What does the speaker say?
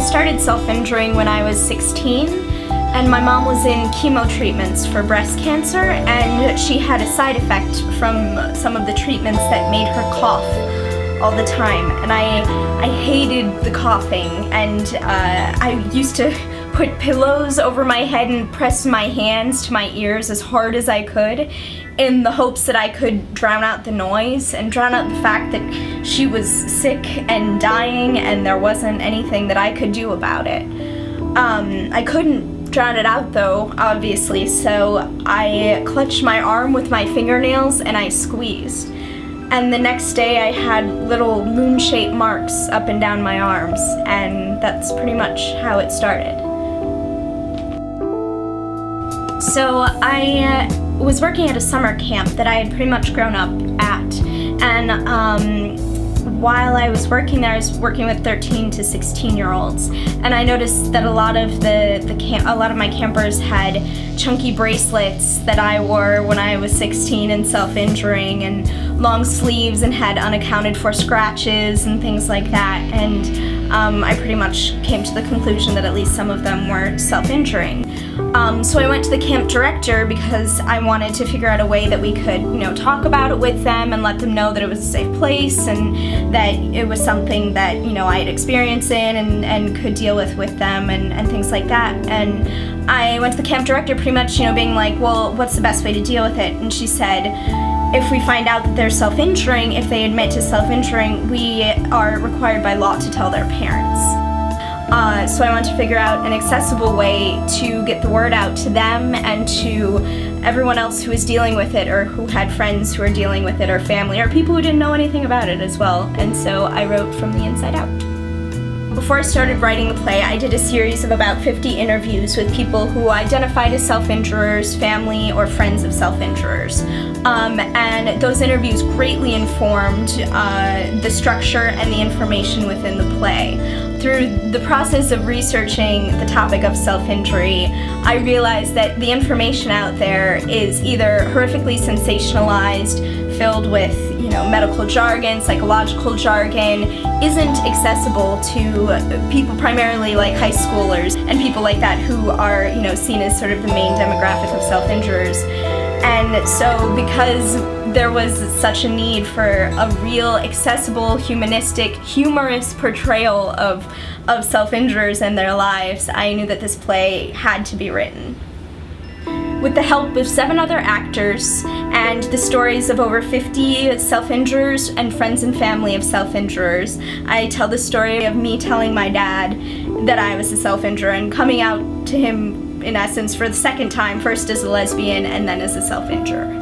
started self-injuring when I was 16, and my mom was in chemo treatments for breast cancer, and she had a side effect from some of the treatments that made her cough all the time, and I hated the coughing, and I used to put pillows over my head and press my hands to my ears as hard as I could in the hopes that I could drown out the noise and drown out the fact that she was sick and dying and there wasn't anything that I could do about it. I couldn't drown it out though, obviously, so I clutched my arm with my fingernails and I squeezed. And the next day I had little moon-shaped marks up and down my arms, and that's pretty much how it started. So I was working at a summer camp that I had pretty much grown up at, and while I was working there, I was working with 13 to 16-year-olds, and I noticed that a lot of my campers had chunky bracelets that I wore when I was 16 and self-injuring, and long sleeves, and had unaccounted for scratches and things like that, and I pretty much came to the conclusion that at least some of them were self-injuring. So I went to the camp director because I wanted to figure out a way that we could, talk about it with them and let them know that it was a safe place and that it was something that, I had experience in and could deal with them and things like that. And I went to the camp director pretty much, being like, well, what's the best way to deal with it? And she said, if we find out that they're self-injuring, if they admit to self-injuring, we are required by law to tell their parents. So I wanted to figure out an accessible way to get the word out to them and to everyone else who was dealing with it, or who had friends who were dealing with it, or family, or people who didn't know anything about it as well. And so I wrote from the inside out. Before I started writing the play, I did a series of about 50 interviews with people who identified as self-injurers, family, or friends of self-injurers. And those interviews greatly informed the structure and the information within the play. Through the process of researching the topic of self-injury, I realized that the information out there is either horrifically sensationalized, filled with medical jargon, psychological jargon, isn't accessible to people primarily like high schoolers and people like that who are seen as sort of the main demographic of self-injurers. And so because there was such a need for a real, accessible, humanistic, humorous portrayal of self-injurers and their lives, I knew that this play had to be written. With the help of 7 other actors and the stories of over 50 self-injurers and friends and family of self-injurers, I tell the story of me telling my dad that I was a self-injurer and coming out to him, in essence, for the second time, first as a lesbian and then as a self-injurer.